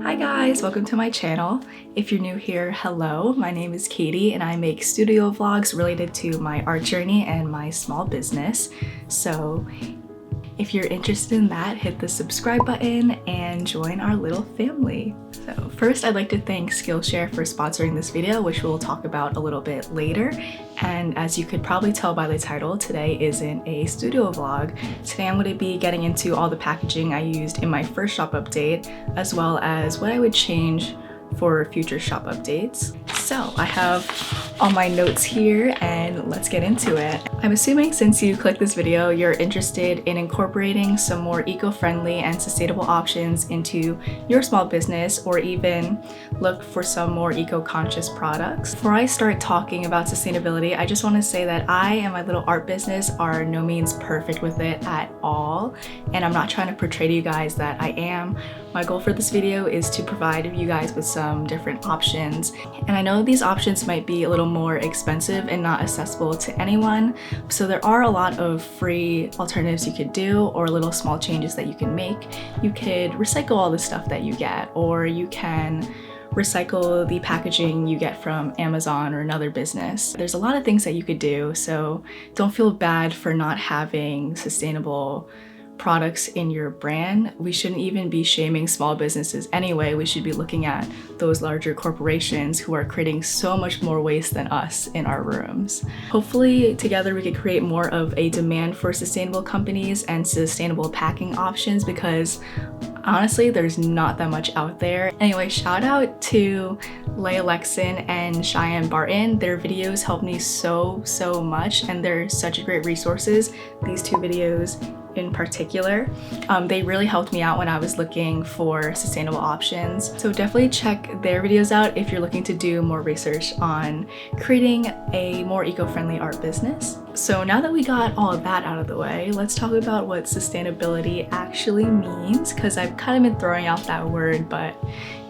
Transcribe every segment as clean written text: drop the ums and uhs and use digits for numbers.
Hi guys, welcome to my channel. If you're new here, hello, my name is Katie and I make studio vlogs related to my art journey and my small business. So if you're interested in that, hit the subscribe button and join our little family. So first, I'd like to thank Skillshare for sponsoring this video, which we'll talk about a little bit later. And as you could probably tell by the title, today isn't a studio vlog. Today I'm going to be getting into all the packaging I used in my first shop update, as well as what I would change for future shop updates. So I have all my notes here and let's get into it. I'm assuming since you clicked this video, you're interested in incorporating some more eco-friendly and sustainable options into your small business, or even look for some more eco-conscious products. Before I start talking about sustainability, I just want to say that I and my little art business are no means perfect with it at all, and I'm not trying to portray to you guys that I am. My goal for this video is to provide you guys with some different options, and I know these options might be a little more expensive and not accessible to anyone, so there are a lot of free alternatives you could do, or little small changes that you can make. You could recycle all the stuff that you get, or you can recycle the packaging you get from Amazon or another business. There's a lot of things that you could do, so don't feel bad for not having sustainable products in your brand. We shouldn't even be shaming small businesses anyway. We should be looking at those larger corporations who are creating so much more waste than us in our rooms. Hopefully together we could create more of a demand for sustainable companies and sustainable packing options, because honestly there's not that much out there. Anyway, shout out to Leigh Alexson and Cheyenne Barton. Their videos helped me so much, and they're such great resources. These two videos in particular, they really helped me out when I was looking for sustainable options. So definitely check their videos out if you're looking to do more research on creating a more eco-friendly art business. So now that we got all of that out of the way, let's talk about what sustainability actually means, because I've kind of been throwing out that word, but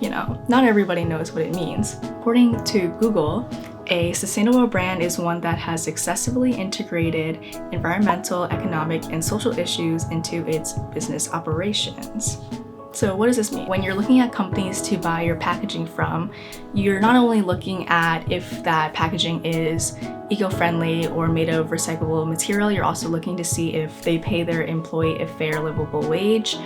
you know, not everybody knows what it means. According to Google, a sustainable brand is one that has successfully integrated environmental, economic, and social issues into its business operations. So what does this mean? When you're looking at companies to buy your packaging from, you're not only looking at if that packaging is eco-friendly or made of recyclable material, you're also looking to see if they pay their employee a fair, livable wage,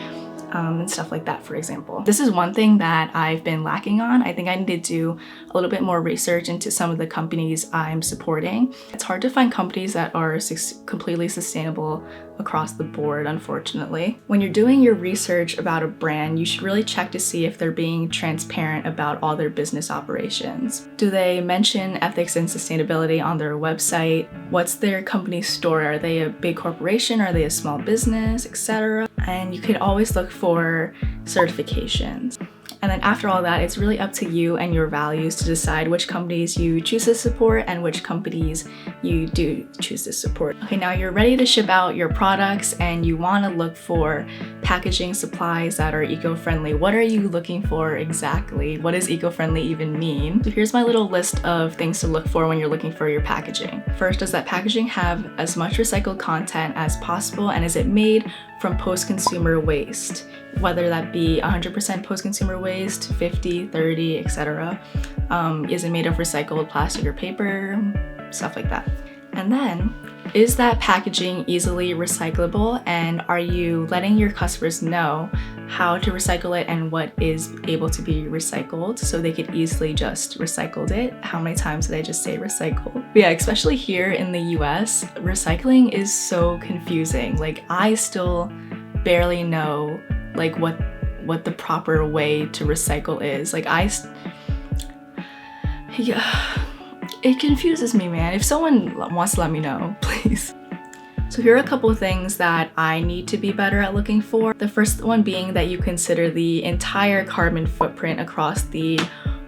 and stuff like that, for example. This is one thing that I've been lacking on. I think I need to do a little bit more research into some of the companies I'm supporting. It's hard to find companies that are completely sustainable across the board, unfortunately. When you're doing your research about a brand, you should really check to see if they're being transparent about all their business operations. Do they mention ethics and sustainability on their website? What's their company story? Are they a big corporation? Are they a small business, etc.? And you can always look for certifications. And then after all that, it's really up to you and your values to decide which companies you choose to support and which companies you do choose to support. Okay, now you're ready to ship out your products and you want to look for packaging supplies that are eco-friendly. What are you looking for exactly? What does eco-friendly even mean? So here's my little list of things to look for when you're looking for your packaging. First, does that packaging have as much recycled content as possible, and is it made from post-consumer waste? Whether that be 100% post-consumer waste, 50, 30, etc. Is it made of recycled plastic or paper? Stuff like that. And then, is that packaging easily recyclable, and are you letting your customers know how to recycle it and what is able to be recycled so they could easily just recycle it? How many times did I just say recycle? But yeah, especially here in the US, recycling is so confusing. Like, I still barely know like what the proper way to recycle is. Like it confuses me, man. If someone wants to let me know, please. So here are a couple of things that I need to be better at looking for. The first one being that you consider the entire carbon footprint across the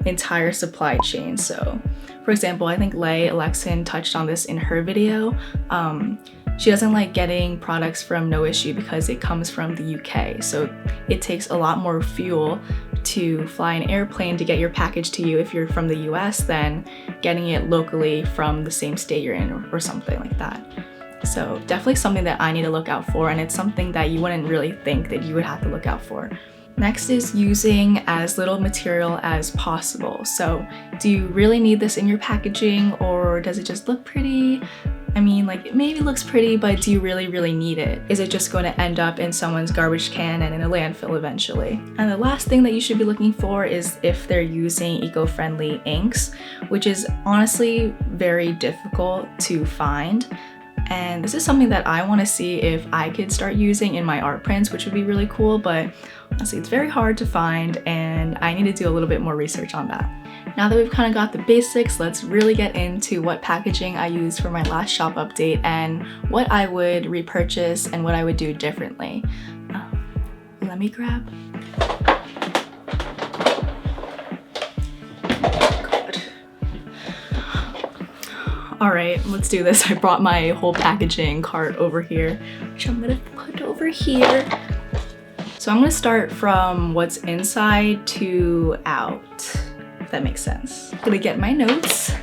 entire supply chain. So for example, I think Leigh Alexson touched on this in her video. She doesn't like getting products from No Issue because it comes from the UK. So it takes a lot more fuel to fly an airplane to get your package to you if you're from the US than getting it locally from the same state you're in, or something like that. So definitely something that I need to look out for, and it's something that you wouldn't really think that you would have to look out for. Next is using as little material as possible. So do you really need this in your packaging, or does it just look pretty? I mean, like, it maybe looks pretty, but do you really need it? Is it just going to end up in someone's garbage can and in a landfill eventually? And the last thing that you should be looking for is if they're using eco-friendly inks, which is honestly very difficult to find. And this is something that I want to see if I could start using in my art prints, which would be really cool, but honestly it's very hard to find and I need to do a little bit more research on that. Now that we've kind of got the basics, let's really get into what packaging I used for my last shop update and what I would repurchase and what I would do differently. Let me grab. Alright, let's do this. I brought my whole packaging cart over here, which I'm gonna put over here. So I'm gonna start from what's inside to out, if that makes sense. I'm gonna get my notes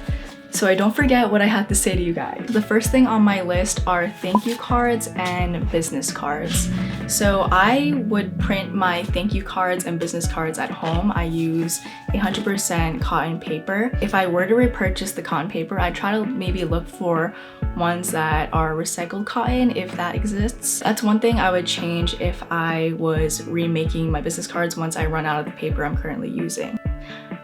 so I don't forget what I had to say to you guys. The first thing on my list are thank you cards and business cards. So I would print my thank you cards and business cards at home. I use 100% cotton paper. If I were to repurchase the cotton paper, I'd try to maybe look for ones that are recycled cotton, if that exists. That's one thing I would change if I was remaking my business cards once I run out of the paper I'm currently using.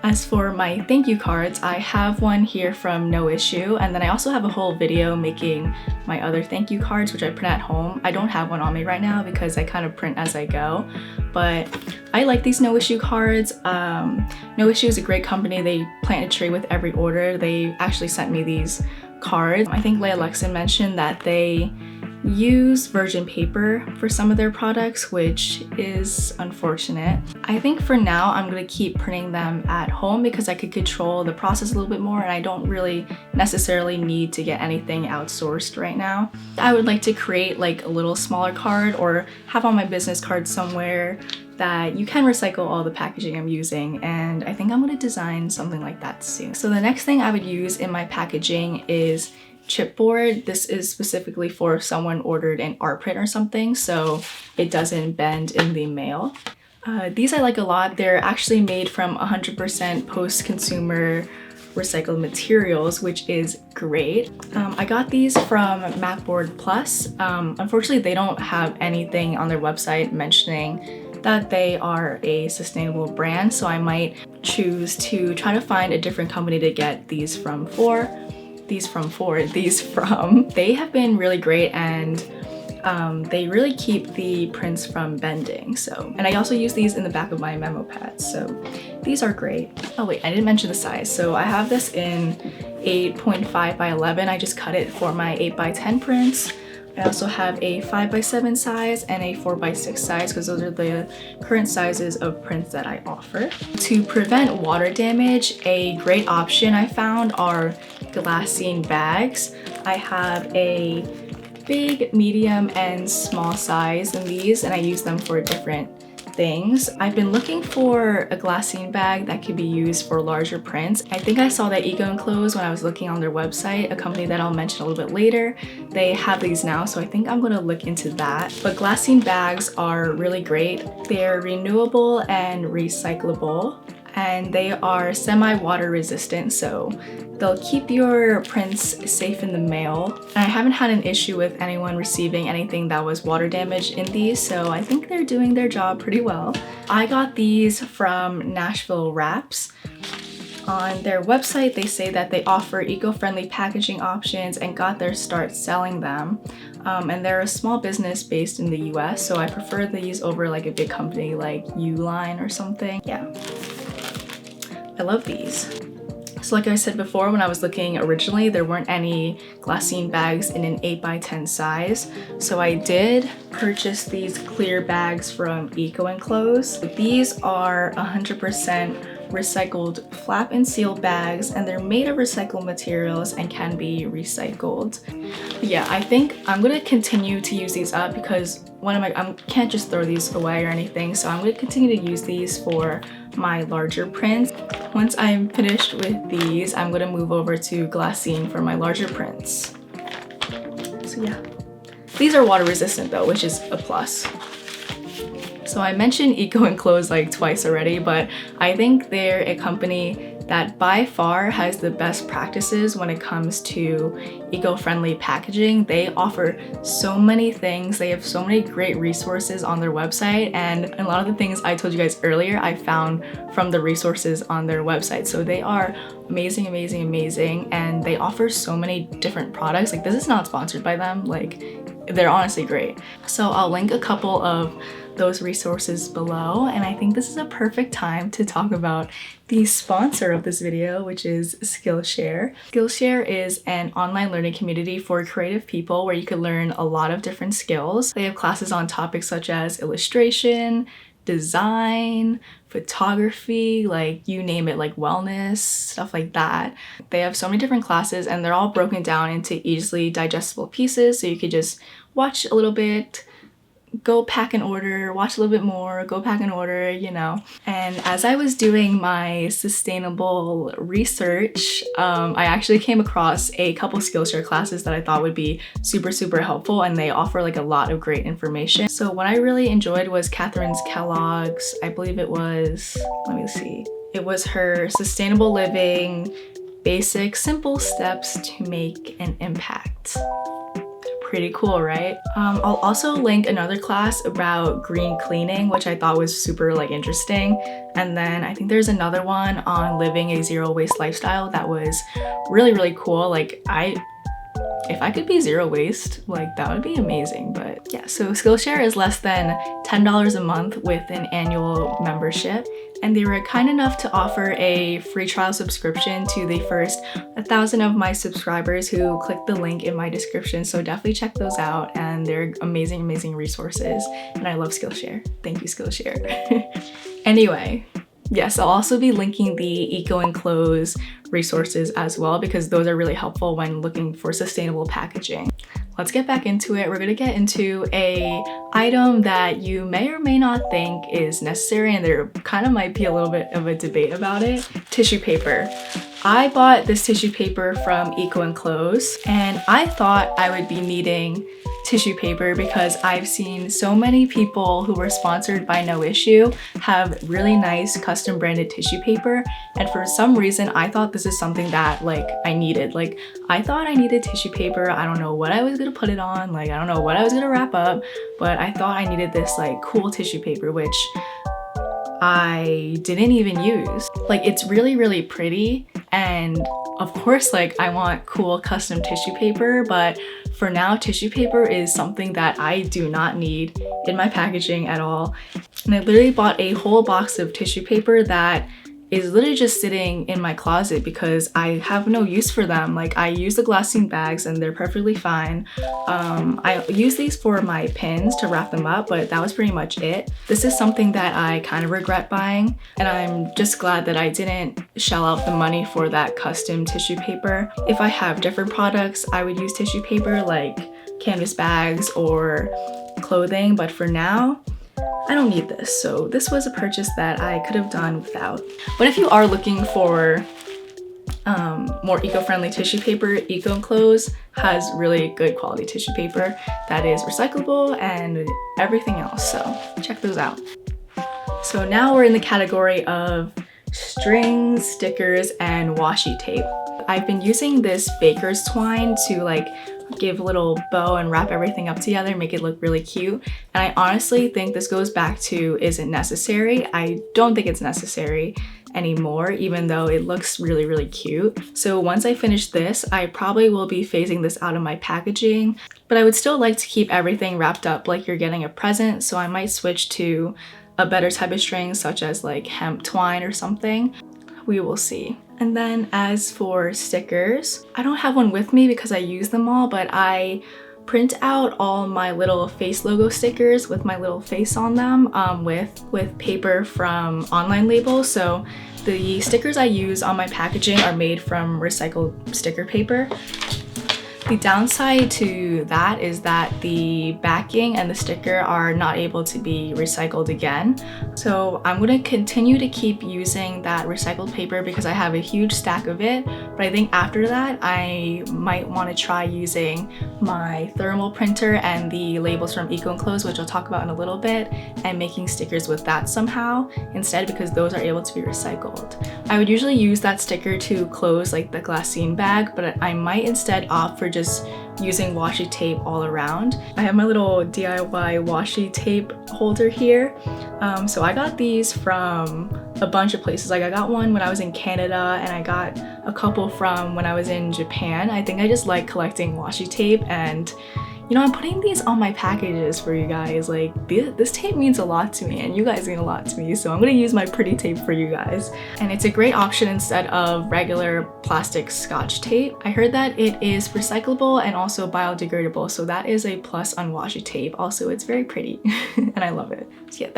As for my thank you cards, I have one here from No Issue, and then I also have a whole video making my other thank you cards, which I print at home. I don't have one on me right now because I kind of print as I go, but I like these No Issue cards. No Issue is a great company. They plant a tree with every order. They actually sent me these cards. I think Leia Lexon mentioned that they use virgin paper for some of their products, which is unfortunate. I think for now I'm gonna keep printing them at home because I could control the process a little bit more and I don't really necessarily need to get anything outsourced right now. I would like to create like a little smaller card or have on my business card somewhere that you can recycle all the packaging I'm using, and I think I'm gonna design something like that soon. So the next thing I would use in my packaging is chipboard. This is specifically for if someone ordered an art print or something, so it doesn't bend in the mail. These I like a lot. They're actually made from 100% post-consumer recycled materials, which is great. I got these from Mapboard Plus. Unfortunately, they don't have anything on their website mentioning that they are a sustainable brand, so I might choose to try to find a different company to get these from. They have been really great, and they really keep the prints from bending. And I also use these in the back of my memo pads, so these are great. Oh wait, I didn't mention the size. So I have this in 8.5 by 11. I just cut it for my 8 by 10 prints. I also have a 5 by 7 size and a 4 by 6 size because those are the current sizes of prints that I offer. To prevent water damage, a great option I found are glassine bags. I have a big, medium, and small size in these, and I use them for different things. I've been looking for a glassine bag that could be used for larger prints. I think I saw that Eco Enclosed when I was looking on their website, a company that I'll mention a little bit later. They have these now, so I think I'm gonna look into that. But glassine bags are really great. They're renewable and recyclable, and they are semi-water resistant, so they'll keep your prints safe in the mail. And I haven't had an issue with anyone receiving anything that was water damaged in these, so I think they're doing their job pretty well. I got these from Nashville Wraps. On their website, they say that they offer eco-friendly packaging options and got their start selling them. And they're a small business based in the US, so I prefer these over like a big company like Uline or something. Yeah. I love these. So like I said before, when I was looking originally, there weren't any glassine bags in an 8 by 10 size. So I did purchase these clear bags from Eco Enclosed. These are 100% recycled flap and seal bags, and they're made of recycled materials and can be recycled. But yeah, I think I'm gonna continue to use these up because I can't just throw these away or anything, so I'm gonna continue to use these for my larger prints. Once I'm finished with these, I'm gonna move over to glassine for my larger prints. So yeah. These are water resistant though, which is a plus. So I mentioned Eco Enclosed like twice already, but I think they're a company that by far has the best practices when it comes to eco-friendly packaging. They offer so many things. They have so many great resources on their website, and a lot of the things I told you guys earlier I found from the resources on their website. So they are amazing, amazing, amazing, and they offer so many different products. Like, this is not sponsored by them, like they're honestly great. So I'll link a couple of those resources below, and I think this is a perfect time to talk about the sponsor of this video, which is Skillshare. Skillshare is an online learning community for creative people where you can learn a lot of different skills. They have classes on topics such as illustration, design, photography, like you name it, like wellness, stuff like that. They have so many different classes, and they're all broken down into easily digestible pieces, so you could just watch a little bit, go pack an order, watch a little bit more, go pack an order, you know. And as I was doing my sustainable research, I actually came across a couple Skillshare classes that I thought would be super, super helpful, and they offer like a lot of great information. So what I really enjoyed was Catherine Kellogg's, I believe it was, let me see, it was her Sustainable Living Basic Simple Steps to Make an Impact. Pretty cool, right? I'll also link another class about green cleaning, which I thought was super like interesting. And then I think there's another one on living a zero waste lifestyle that was really, really cool. Like, if I could be zero waste, like that would be amazing. But yeah, so Skillshare is less than $10 a month with an annual membership. And they were kind enough to offer a free trial subscription to the first 1,000 of my subscribers who clicked the link in my description. So definitely check those out, and they're amazing, amazing resources. And I love Skillshare. Thank you, Skillshare. Anyway, yes, I'll also be linking the Eco Enclosed resources as well, because those are really helpful when looking for sustainable packaging. Let's get back into it. We're gonna get into a item that you may or may not think is necessary, and there kind of might be a little bit of a debate about it. Tissue paper. I bought this tissue paper from Eco Enclosed, and I thought I would be needing tissue paper because I've seen so many people who were sponsored by No Issue have really nice custom branded tissue paper, and for some reason I thought this is something that like I needed. Like, I thought I needed tissue paper. I don't know what I was gonna put it on, like I don't know what I was gonna wrap up, but I thought I needed this like cool tissue paper, which I didn't even use. Like, it's really, really pretty, and of course, like, I want cool custom tissue paper, but for now, tissue paper is something that I do not need in my packaging at all. And I literally bought a whole box of tissue paper that is literally just sitting in my closet because I have no use for them. Like, I use the glassine bags and they're perfectly fine. I use these for my pins to wrap them up, but that was pretty much it. This is something that I kind of regret buying, and I'm just glad that I didn't shell out the money for that custom tissue paper. If I have different products, I would use tissue paper like canvas bags or clothing, but for now, I don't need this. So this was a purchase that I could have done without. But if you are looking for more eco-friendly tissue paper, Eco Enclosed has really good quality tissue paper that is recyclable and everything else. So check those out. So now we're in the category of strings, stickers, and washi tape. I've been using this baker's twine to like give a little bow and wrap everything up together, make it look really cute. And I honestly think this goes back to, is it necessary? I don't think it's necessary anymore, even though it looks really, really cute. So once I finish this, I probably will be phasing this out of my packaging, but I would still like to keep everything wrapped up like you're getting a present. So I might switch to a better type of string, such as like hemp twine or something. We will see. And then as for stickers, I don't have one with me because I use them all, but I print out all my little face logo stickers with my little face on them with paper from online labels. So the stickers I use on my packaging are made from recycled sticker paper. The downside to that is that the backing and the sticker are not able to be recycled again. So I'm going to continue to keep using that recycled paper because I have a huge stack of it. But I think after that, I might want to try using my thermal printer and the labels from Eco Enclosed, which I'll talk about in a little bit, and making stickers with that somehow instead, because those are able to be recycled. I would usually use that sticker to close like the glassine bag, but I might instead opt for just using washi tape all around. I have my little DIY washi tape holder here. So I got these from a bunch of places. Like I got one when I was in Canada, and I got a couple from when I was in Japan. I think I just like collecting washi tape, and you know, I'm putting these on my packages for you guys. Like this tape means a lot to me, and you guys mean a lot to me, so I'm gonna use my pretty tape for you guys. And it's a great option instead of regular plastic Scotch tape. I heard that it is recyclable and also biodegradable, so that is a plus on washi tape. Also, it's very pretty and I love it. So yeah,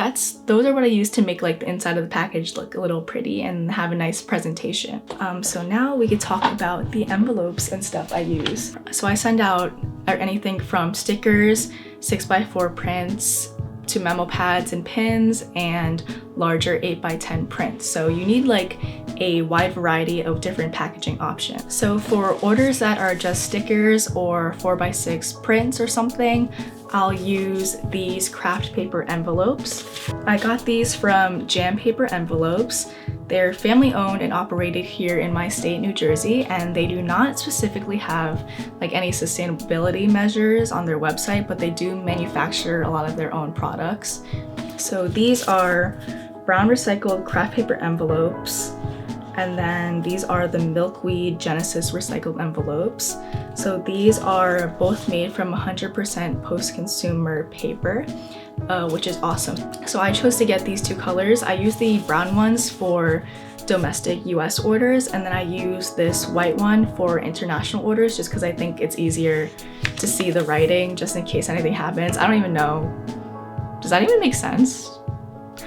those are what I use to make like the inside of the package look a little pretty and have a nice presentation. So now we could talk about the envelopes and stuff I use. So I send out anything from stickers, 6x4 prints, to memo pads and pins, and larger 8x10 prints. So you need like a wide variety of different packaging options. So for orders that are just stickers or 4x6 prints or something, I'll use these craft paper envelopes. I got these from Jam Paper Envelopes. They're family owned and operated here in my state, New Jersey, and they do not specifically have like any sustainability measures on their website, but they do manufacture a lot of their own products. So these are brown recycled craft paper envelopes, and then these are the Milkweed Genesis recycled envelopes. So these are both made from 100% post-consumer paper, which is awesome. So I chose to get these two colors. I use the brown ones for domestic US orders, and then I use this white one for international orders just because I think it's easier to see the writing just in case anything happens. I don't even know. Does that even make sense?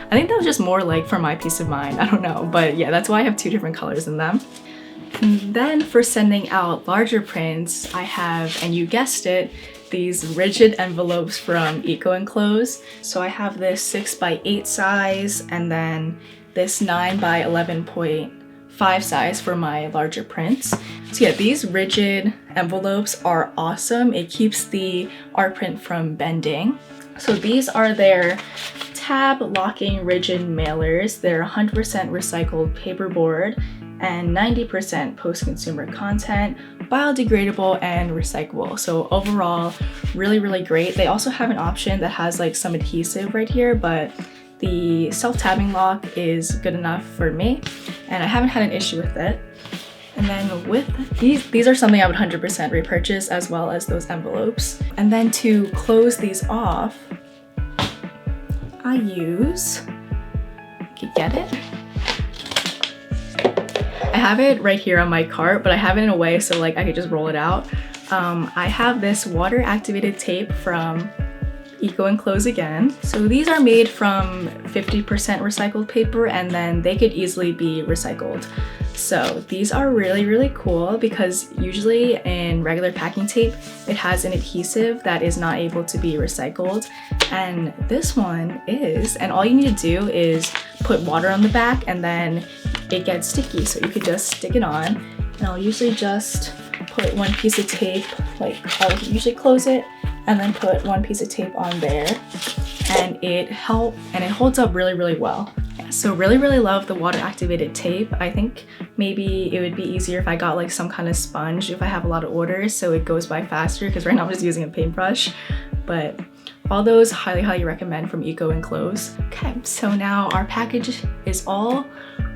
I think that was just more like for my peace of mind. I don't know, but yeah, that's why I have two different colors in them. And then for sending out larger prints, I have, and you guessed it, these rigid envelopes from Eco Enclosed. So I have this 6x8 size, and then this 9x11.5 size for my larger prints. So yeah, these rigid envelopes are awesome. It keeps the art print from bending. So these are their tab locking rigid mailers. They're 100% recycled paperboard and 90% post-consumer content, biodegradable and recyclable. So overall, really, really great. They also have an option that has like some adhesive right here, but the self-tabbing lock is good enough for me, and I haven't had an issue with it. And then with these are something I would 100% repurchase, as well as those envelopes. And then to close these off, I use, you get it? I have it right here on my cart, but I have it in a way so like I could just roll it out. I have this water activated tape from Eco Enclosed again. So these are made from 50% recycled paper, and then they could easily be recycled. So these are really, really cool because usually in regular packing tape, it has an adhesive that is not able to be recycled. And this one is, and all you need to do is put water on the back and then it gets sticky. So you could just stick it on, and I'll usually just put one piece of tape, like I'll usually close it and then put one piece of tape on there, and it holds up really, really well. Yeah, so really, really love the water activated tape. I think maybe it would be easier if I got like some kind of sponge if I have a lot of orders so it goes by faster, because right now I'm just using a paintbrush. But all those highly, highly recommend from Eco Enclosed. Okay, so now our package is all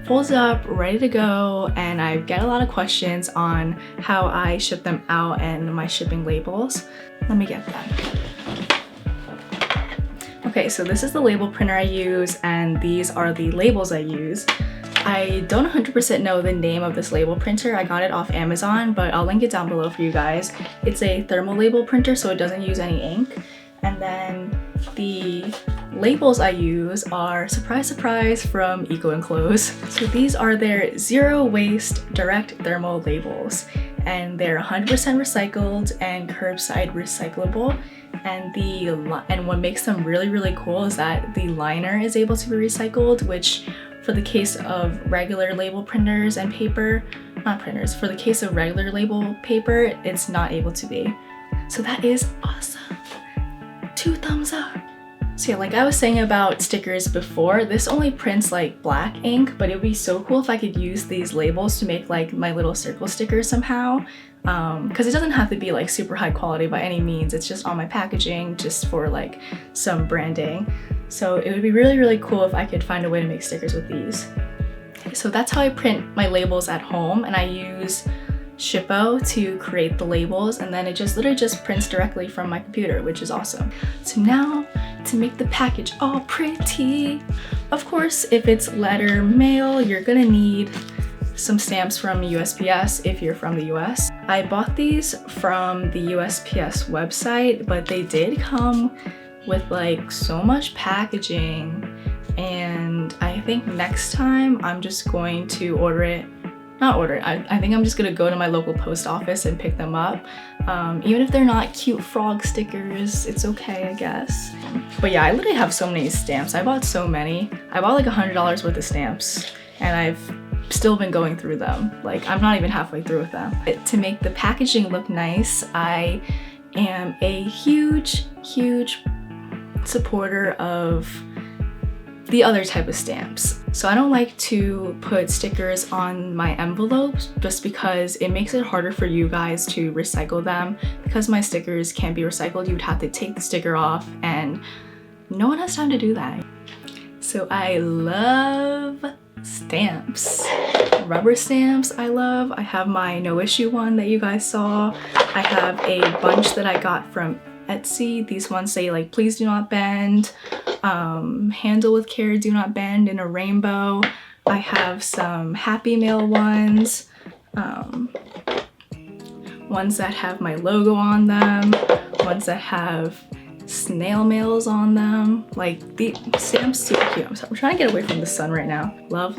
folds up, ready to go, and I get a lot of questions on how I ship them out and my shipping labels. Let me get that. Okay, so this is the label printer I use, and these are the labels I use. I don't 100% know the name of this label printer. I got it off Amazon, but I'll link it down below for you guys. It's a thermal label printer, so it doesn't use any ink. And then the labels I use are, surprise, surprise, from Eco Enclosed. So these are their zero waste direct thermal labels. and they're 100% recycled and curbside recyclable. And what makes them really cool is that the liner is able to be recycled, which for the case of regular label printers and paper, not printers, for the case of regular label paper, it's not able to be. So that is awesome. 2 thumbs up. So yeah, like I was saying about stickers before, this only prints like black ink, but it would be so cool if I could use these labels to make like my little circle stickers somehow. Because it doesn't have to be like super high quality by any means, it's just on my packaging just for like some branding. So it would be really cool if I could find a way to make stickers with these. Okay, so that's how I print my labels at home, and I use Chipboard to create the labels, and then it just literally just prints directly from my computer, which is awesome. So now to make the package all pretty. Of course, if it's letter mail, you're gonna need some stamps from USPS if you're from the US. I bought these from the USPS website, but they did come with like so much packaging, and I think next time I'm just going to I think I'm just gonna go to my local post office and pick them up. Even if they're not cute frog stickers, it's okay, I guess. But yeah, I literally have so many stamps. I bought so many. I bought like $100 worth of stamps, and I've still been going through them. Like, I'm not even halfway through with them. To make the packaging look nice, I am a huge supporter of the other type of stamps. So I don't like to put stickers on my envelopes just because it makes it harder for you guys to recycle them. Because my stickers can't be recycled, you'd have to take the sticker off, and no one has time to do that. So I love stamps. Rubber stamps I love. I have my no issue one that you guys saw. I have a bunch that I got from Etsy. These ones say like, please do not bend, handle with care, do not bend, in a rainbow. I have some Happy Mail ones, ones that have my logo on them, ones that have snail mails on them. Like, the stamps super cute. I'm trying to get away from the sun right now. Love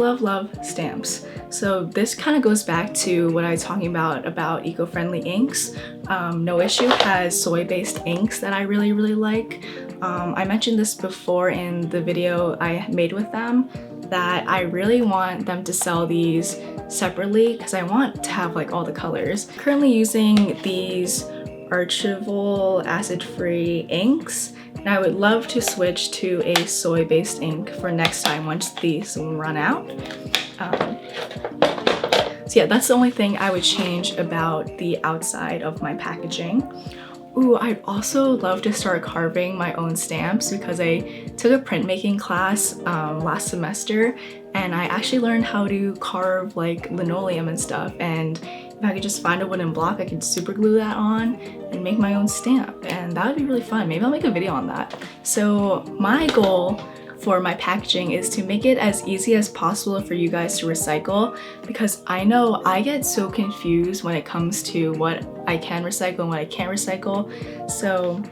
stamps. So this kind of goes back to what I was talking about eco-friendly inks. No Issue has soy-based inks that I really like. I mentioned this before in the video I made with them, that I really want them to sell these separately because I want to have like all the colors. Currently using these archival acid-free inks, and I would love to switch to a soy-based ink for next time once these run out. So yeah, that's the only thing I would change about the outside of my packaging. Ooh, I'd also love to start carving my own stamps because I took a printmaking class last semester, and I actually learned how to carve like linoleum and stuff, and if I could just find a wooden block, I could super glue that on and make my own stamp, and that would be really fun. Maybe I'll make a video on that. So my goal for my packaging is to make it as easy as possible for you guys to recycle, because I know I get so confused when it comes to what I can recycle and what I can't recycle. So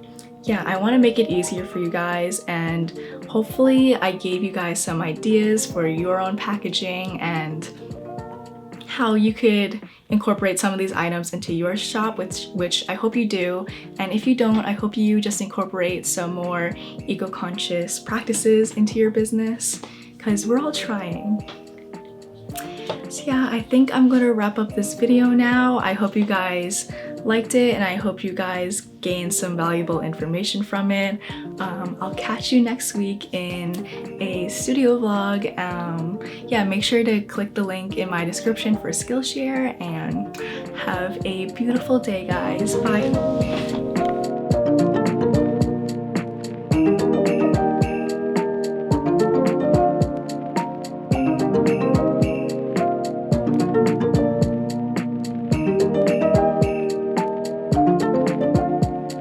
yeah, I want to make it easier for you guys, and hopefully I gave you guys some ideas for your own packaging and how you could incorporate some of these items into your shop, which I hope you do. And if you don't, I hope you just incorporate some more eco-conscious practices into your business, because we're all trying. So yeah, I think I'm gonna wrap up this video now. I hope you guys liked it, and I hope you guys gained some valuable information from it. I'll catch you next week in a studio vlog. Yeah, make sure to click the link in my description for Skillshare, and have a beautiful day, guys. Bye.